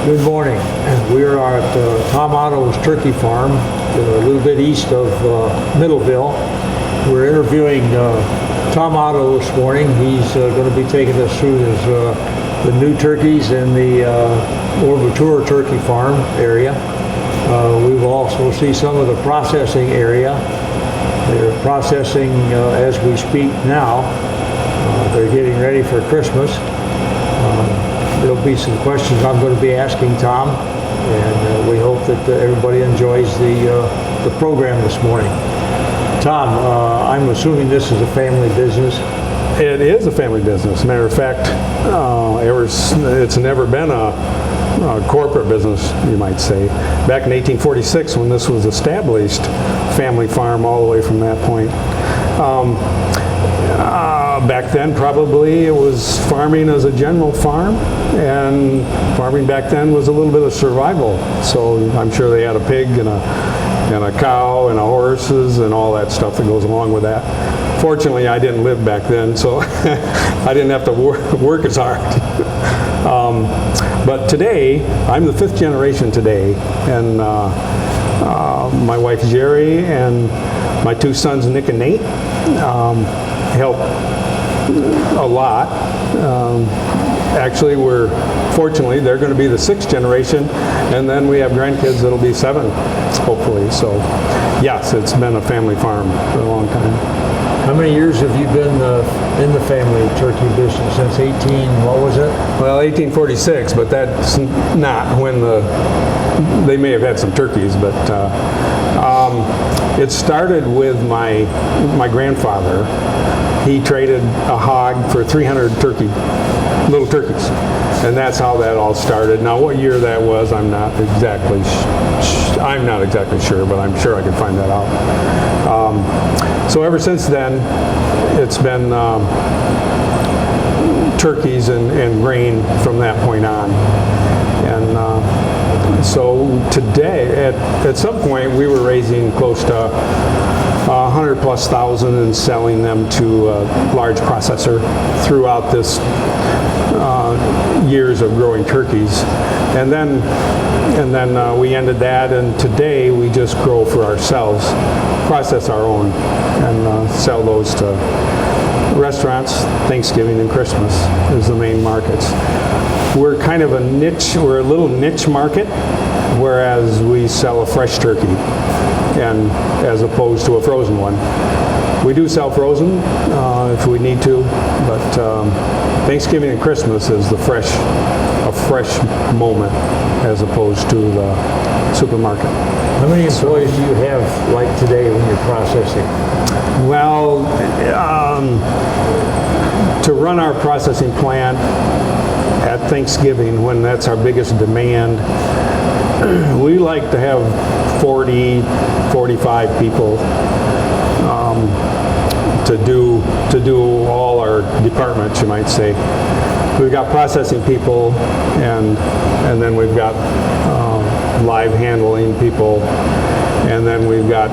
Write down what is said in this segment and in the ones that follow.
Good morning. We are at Tom Otto's Turkey Farm, a little bit east of Middleville. We're interviewing Tom Otto this morning. He's going to be taking us through the new turkeys in the Overture Turkey Farm area. We will also see some of the processing area. They're processing as we speak now. They're getting ready for Christmas. There'll be some questions I'm going to be asking Tom, and we hope that everybody enjoys the program this morning. Tom, I'm assuming this is a family business. It is a family business. Matter of fact, it's never been a corporate business, you might say. Back in 1846, when this was established, family farm all the way from that point. Back then, probably it was farming as a general farm, and farming back then was a little bit of survival. So I'm sure they had a pig and a cow and horses and all that stuff that goes along with that. Fortunately, I didn't live back then, so I didn't have to work as hard. But today, I'm the fifth generation today, and my wife Jerry and my two sons Nick and Nate help a lot. Actually, fortunately they're going to be the sixth generation, and then we have grandkids that'll be seven, hopefully. So yes, it's been a family farm for a long time. How many years have you been in the family turkey business? Since what was it? Well, 1846, but that's not when they may have had some turkeys, but it started with my grandfather. He traded a hog for 300 little turkeys, and that's how that all started. Now, what year that was, I'm not exactly sure, but I'm sure I could find that out. So ever since then, it's been turkeys and grain from that point on. And so today, at some point, we were raising close to 100,000+ and selling them to a large processor throughout this years of growing turkeys. And then we ended that, and today we just grow for ourselves, process our own, and sell those to restaurants. Thanksgiving and Christmas is the main markets. We're kind of a little niche market, whereas we sell a fresh turkey, and as opposed to a frozen one. We do sell frozen if we need to, but Thanksgiving and Christmas is a fresh moment as opposed to the supermarket. How many employees do you have like today when you're processing? Well, to run our processing plant at Thanksgiving, when that's our biggest demand, we like to have 40, 45 people to do all our departments, you might say. We've got processing people, and then we've got live handling people, and then we've got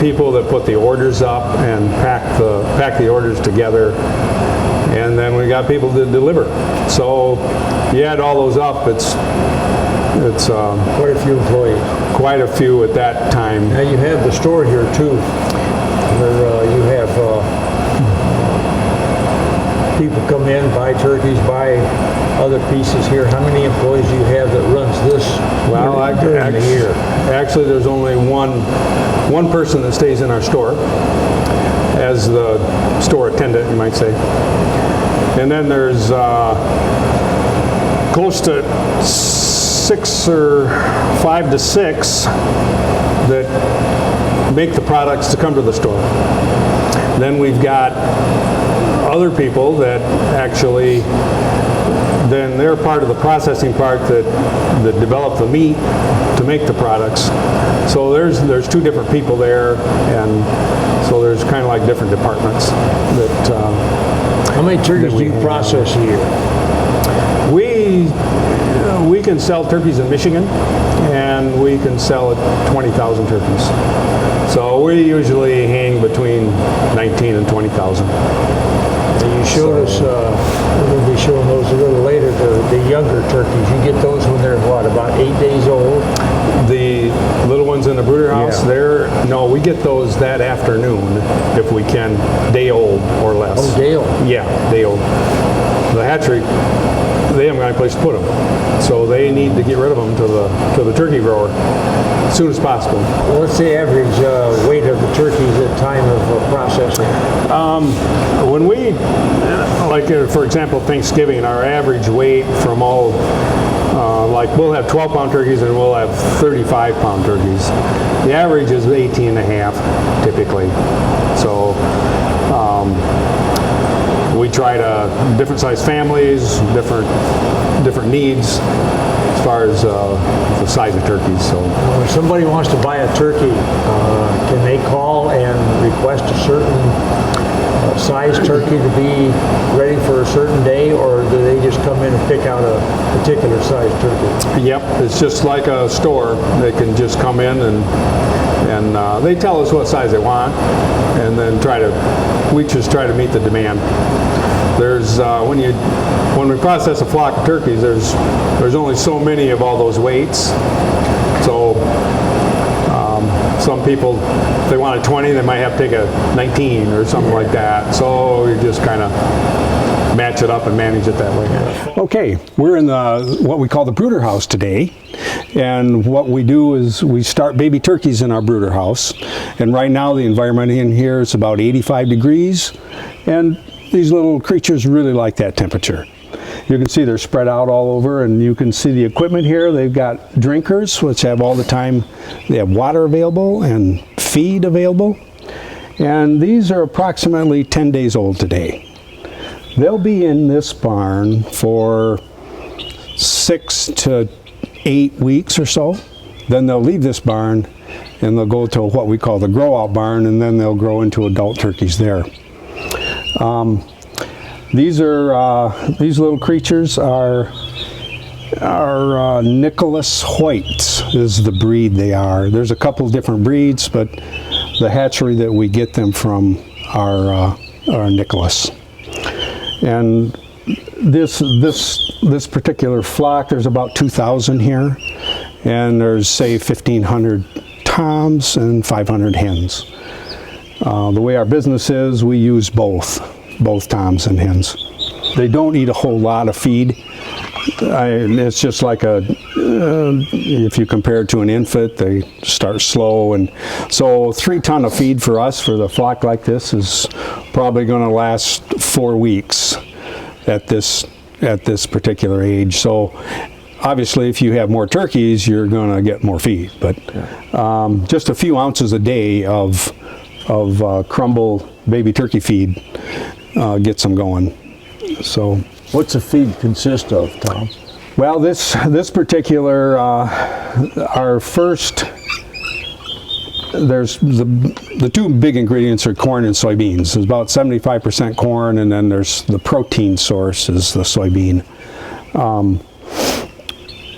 people that put the orders up and pack the orders together, and then we got people that deliver. So you add all those up, it's quite a few employees. Quite a few at that time. Now you have the store here too, where you have people come in, buy turkeys, buy other pieces here. How many employees do you have that runs this during the year? Actually, there's only one person that stays in our store as the store attendant, you might say. And then there's close to 5 to 6 that make the products to come to the store. Then we've got other people that actually, then they're part of the processing part that develop the meat to make the products. So there's two different people there, and so there's kind of like different departments that. How many turkeys do you process a year? We can sell turkeys in Michigan, and we can sell 20,000 turkeys. So we usually hang between 19 and 20,000. You showed us, we'll be showing those a little later, the turkeys, you get those when they're what, about 8 days old? The little ones in the brooder house, Yeah. no, we get those that afternoon if we can, day old or less. Oh, day old. Yeah, day old. The hatchery, they haven't got any place to put them, so they need to get rid of them to the turkey grower as soon as possible. What's the average weight of the turkeys at time of processing? When we, like for example, Thanksgiving, our average weight from all, like we'll have 12-pound turkeys and we'll have 35-pound turkeys. The average is 18 and a half, typically. So we try to, different size families, different needs as far as the size of turkeys. So When somebody wants to buy a turkey, can they call and request a certain size turkey to be ready for a certain day, or do they just come in and pick out a particular size turkey? yep, it's just like a store. They can just come in and they tell us what size they want, and then we just try to meet the demand. There's when we process a flock of turkeys, there's only so many of all those weights. So some people, if they want a 20, they might have to take a 19 or something like that. So you just kind of match it up and manage it that way. Okay, we're in what we call the brooder house today, and what we do is we start baby turkeys in our brooder house, and right now the environment in here is about 85 degrees, and these little creatures really like that temperature. You can see they're spread out all over, and you can see the equipment here. They've got drinkers, which have all the time, they have water available and feed available, and these are approximately 10 days old today. They'll be in this barn for 6 to 8 weeks or so. Then they'll leave this barn and they'll go to what we call the grow out barn, and then they'll grow into adult turkeys there. These little creatures are Nicholas Whites is the breed they are. There's a couple different breeds, but the hatchery that we get them from are Nicholas. And this particular flock, there's about 2,000 here, and there's say 1,500 toms and 500 hens. The way our business is, we use both toms and hens. They don't eat a whole lot of feed. It's just like if you compare it to an infant, they start slow, and so 3 tons of feed for us for the flock like this is probably going to last 4 weeks at this particular age. So obviously, if you have more turkeys, you're going to get more feed, but just a few ounces a day of crumble baby turkey feed gets them going. So, What's the feed consist of, Tom? well, this particular our first, there's the 2 big ingredients are corn and soybeans. There's about 75% corn, and then there's the protein source is the soybean.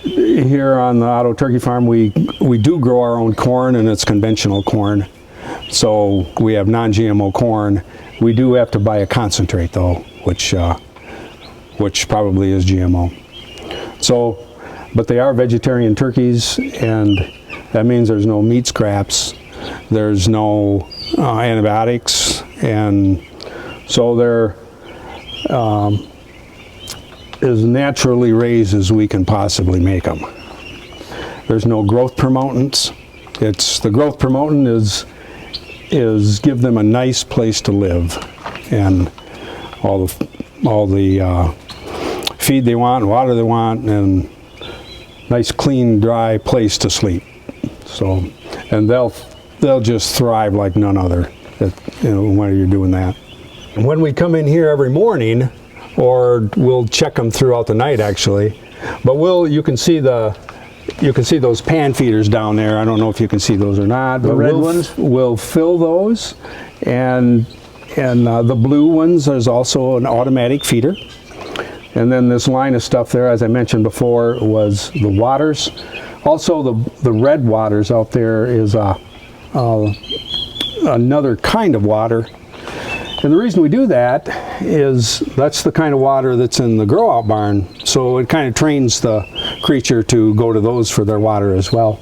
Here on the Otto Turkey Farm, we do grow our own corn, and it's conventional corn. So we have non-GMO corn. We do have to buy a concentrate though, which probably is GMO. So, but they are vegetarian turkeys, and that means there's no meat scraps, there's no antibiotics, and so they're as naturally raised as we can possibly make them. There's no growth promotants. The growth promotant is give them a nice place to live, and all the feed they want, water they want, and nice, clean, dry place to sleep. So, and they'll just thrive like none other. When you're doing that. When we come in here every morning, or we'll check them throughout the night actually, but you can see those pan feeders down there. I don't know if you can see those or not. The red ones? We'll fill those, and the blue ones, there's also an automatic feeder. And then this line of stuff there, as I mentioned before, was the waters. Also the red waters out there is another kind of water, And the reason we do that is that's the kind of water that's in the grow out barn. So it kind of trains the creature to go to those for their water as well.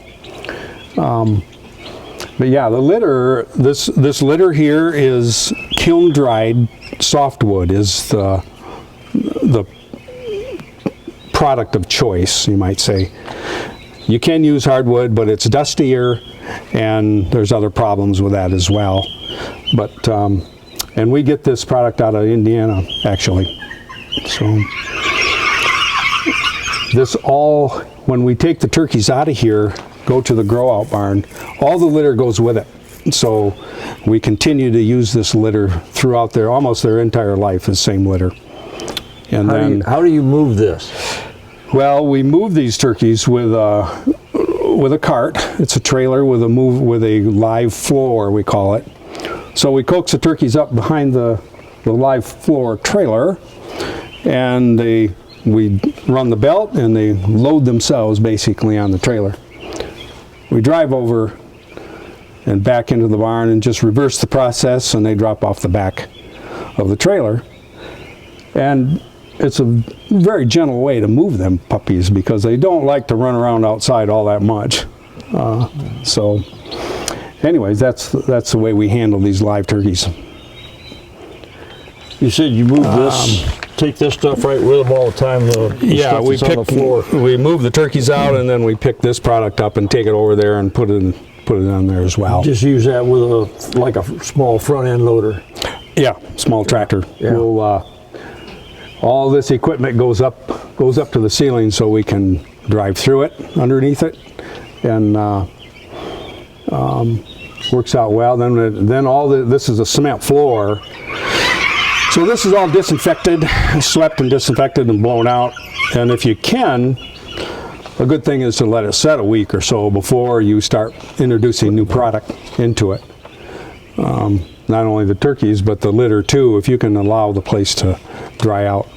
But yeah, the litter, this litter here is kiln dried softwood is the product of choice, you might say. You can use hardwood, but it's dustier and there's other problems with that as well. But and we get this product out of Indiana, actually. So this all, when we take the turkeys out of here, go to the grow out barn, all the litter goes with it. So we continue to use this litter throughout almost their entire life, the same litter. And how do you move this? Well, we move these turkeys with a cart. It's a trailer with a live floor, we call it. So we coax the turkeys up behind the live floor trailer, and we run the belt, and they load themselves basically on the trailer. We drive over and back into the barn and just reverse the process, and they drop off the back of the trailer. And it's a very gentle way to move them puppies because they don't like to run around outside all that much. So anyways, that's the way we handle these live turkeys. You said you move this, take this stuff right with them all the time. Yeah, we pick on the floor. We move the turkeys out, and then we pick this product up and take it over there and put it on there as well. Just use that with like a small front end loader. Yeah, small tractor. Yeah. We'll, all this equipment goes up to the ceiling so we can drive through it underneath it, and works out well. Then this is a cement floor, so this is all disinfected, swept and disinfected and blown out. And if you can, a good thing is to let it set a week or so before you start introducing new product into it. Not only the turkeys, but the litter too, if you can allow the place to dry out.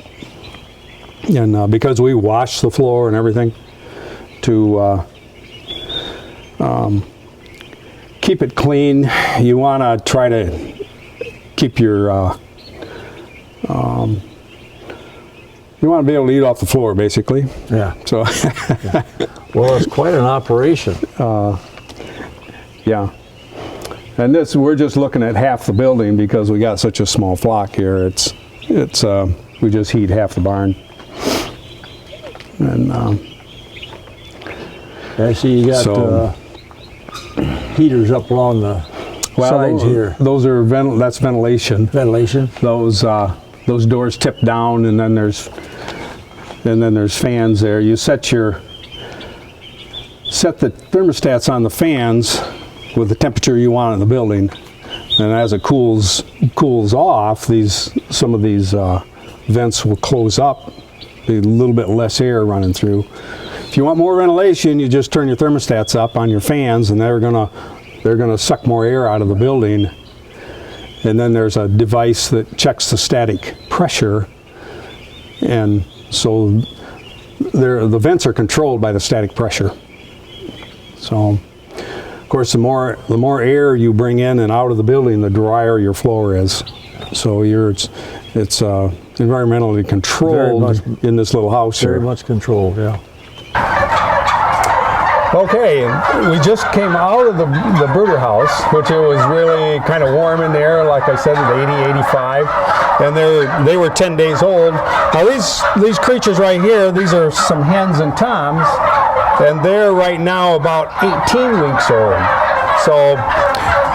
And because we wash the floor and everything to keep it clean, you want to try to keep your you want to be able to eat off the floor, basically. Yeah. So yeah. Well, it's quite an operation. Yeah. And we're just looking at half the building because we got such a small flock here. We just heat half the barn. And I see you got heaters up along the sides here. Those are that's ventilation. Ventilation. Those doors tip down, and then there's fans there. You set the thermostats on the fans with the temperature you want in the building, and as it cools off, some of these vents will close up. Be a little bit less air running through. If you want more ventilation, you just turn your thermostats up on your fans, and they're gonna suck more air out of the building. And then there's a device that checks the static pressure, and so the vents are controlled by the static pressure. So, of course, the more air you bring in and out of the building, the drier your floor is. So it's environmentally controlled in this little house here. Very much controlled, yeah. Okay, we just came out of the brooder house, which it was really kind of warm in there, like I said, at 80, 85, and they were 10 days old. Now these creatures right here, these are some hens and toms, and they're right now about 18 weeks old. So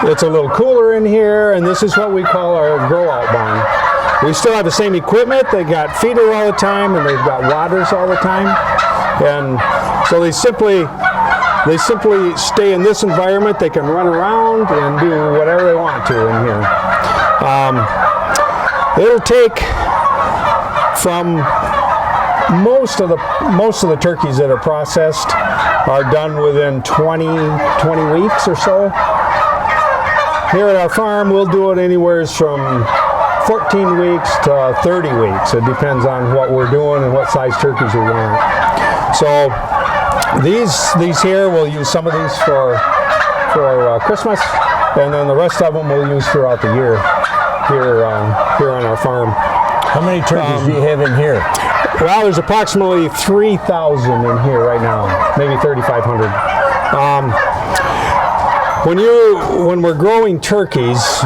it's a little cooler in here, and this is what we call our grow out barn. We still have the same equipment. They got feeder all the time, and they've got waters all the time, and so they simply stay in this environment. They can run around and do whatever they want to in here. It'll take from most of the turkeys that are processed are done within 20 weeks or so. Here at our farm, we'll do it anywhere from 14 weeks to 30 weeks. It depends on what we're doing and what size turkeys we want. So these here, we'll use some of these for Christmas, and then the rest of them we'll use throughout the year. here here on our farm. How many turkeys do you have in here? Well, there's approximately 3,000 in here right now, maybe 3,500. When we're growing turkeys,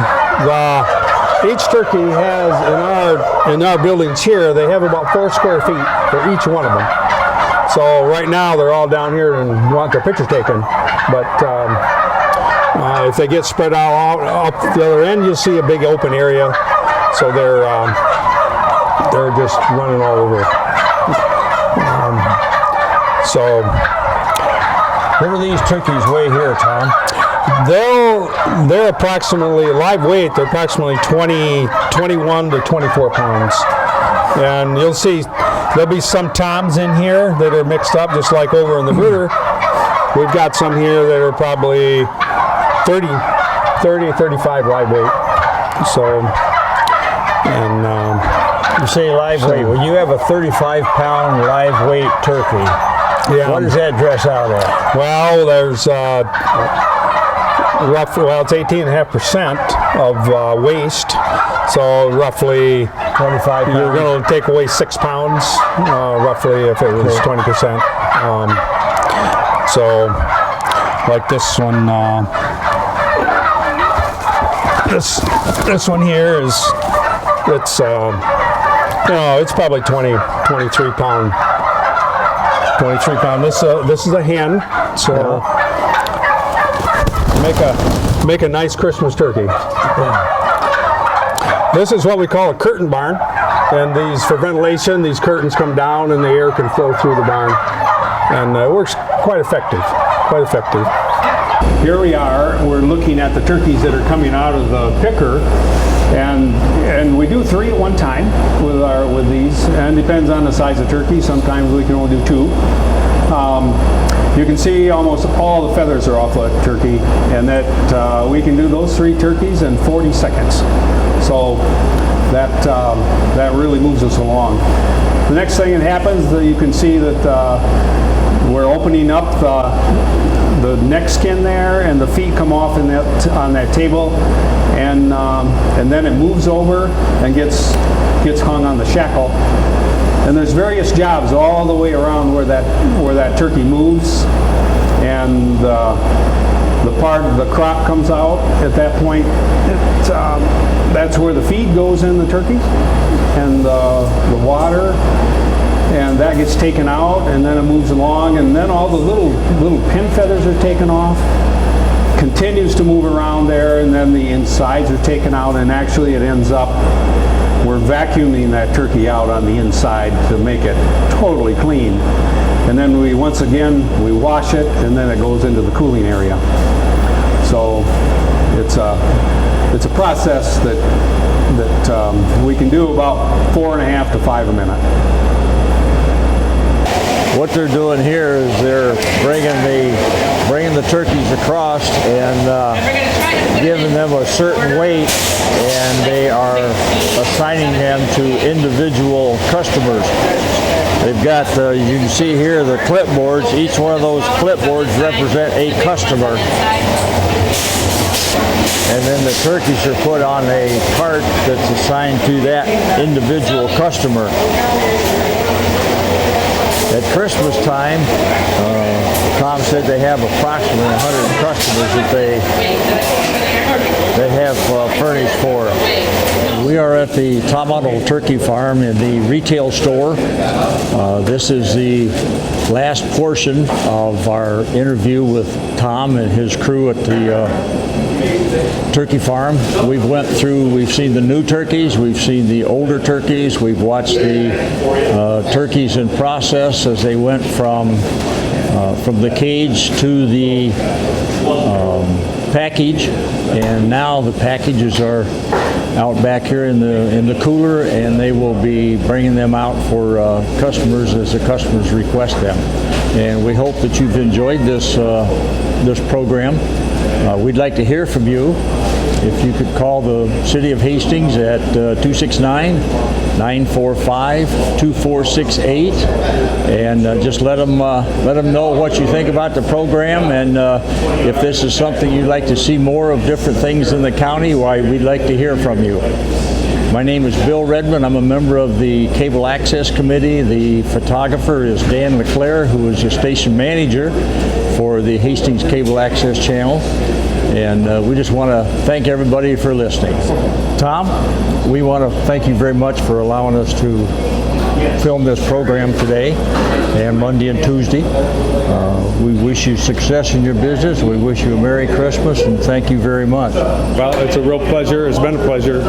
each turkey has in our buildings here, they have about 4 square feet for each one of them. So right now they're all down here and want their pictures taken, but if they get spread out up the other end, you'll see a big open area. So they're just running all over. So What do these turkeys weigh here, Tom? they're approximately, live weight, they're approximately 21 to 24 pounds. And you'll see there'll be some toms in here that are mixed up, just like over in the brooder. We've got some here that are probably 30, 35 live weight. So, and You say live weight. Well, you have a 35-pound live weight turkey. yeah. What does that dress out at? Well, there's it's 18.5% of waste. So roughly 25 you're pounds? going to take away 6 pounds, roughly, if it was 20%. So, like this one, this one here is, it's it's probably 23 pound. 23 pound. This is a hen, so make a nice Christmas turkey. Yeah. This is what we call a curtain barn, and these, for ventilation, these curtains come down and the air can flow through the barn, and it works quite effective. Quite effective. Here we are. We're looking at the turkeys that are coming out of the picker, and we do 3 at one time with these, and it depends on the size of turkey. Sometimes we can only do 2. You can see almost all the feathers are off the turkey, and that we can do those 3 turkeys in 40 seconds. So that really moves us along. The next thing that happens, you can see that we're opening up the neck skin there, and the feet come off on that table, and then it moves over and gets hung on the shackle. And there's various jobs all the way around where that turkey moves, and the part of the crop comes out at that point. That's where the feed goes in the turkey, and the water, and that gets taken out, and then it moves along, and then all the little pin feathers are taken off, continues to move around there, and then the insides are taken out, and actually it ends up, we're vacuuming that turkey out on the inside to make it totally clean. And then we wash it, and then it goes into the cooling area. So it's a process that we can do about 4.5 to 5 a minute. What they're doing here is they're bringing the turkeys across and giving them a certain weight, and they are assigning them to individual customers. They've got, you can see here, the clipboards. Each one of those clipboards represent a customer. And then the turkeys are put on a cart that's assigned to that individual customer. At Christmas time, Tom said they have approximately 100 customers that they have furnished for them. We are at the Tom Otto Turkey Farm in the retail store. This is the last portion of our interview with Tom and his crew at the turkey farm. We've seen the new turkeys, we've seen the older turkeys, we've watched the turkeys in process as they went from the cage to the package, and now the packages are out back here in the cooler, and they will be bringing them out for customers as the customers request them. And we hope that you've enjoyed this program. We'd like to hear from you. If you could call the City of Hastings at 269-945-2468, and just let them know what you think about the program, and if this is something you'd like to see more of, different things in the county, why, we'd like to hear from you. My name is Bill Redmond. I'm a member of the Cable Access Committee. The photographer is Dan LeClaire, who is the station manager for the Hastings Cable Access Channel. And we just want to thank everybody for listening. Tom, we want to thank you very much for allowing us to film this program today and Monday and Tuesday. We wish you success in your business. We wish you a Merry Christmas and thank you very much. Well, it's a real pleasure. It's been a pleasure.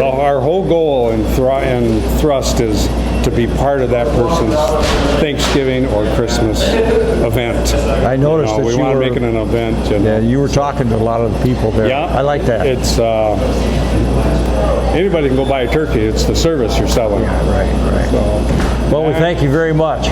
Our whole goal and thrust is to be part of that person's Thanksgiving or Christmas event. I noticed that we you want to were make it an event. Yeah, you were talking to a lot of the people there. Yeah, I like that. It's anybody can go buy a turkey. It's the service you're selling. Right. So, Well, we thank you very much.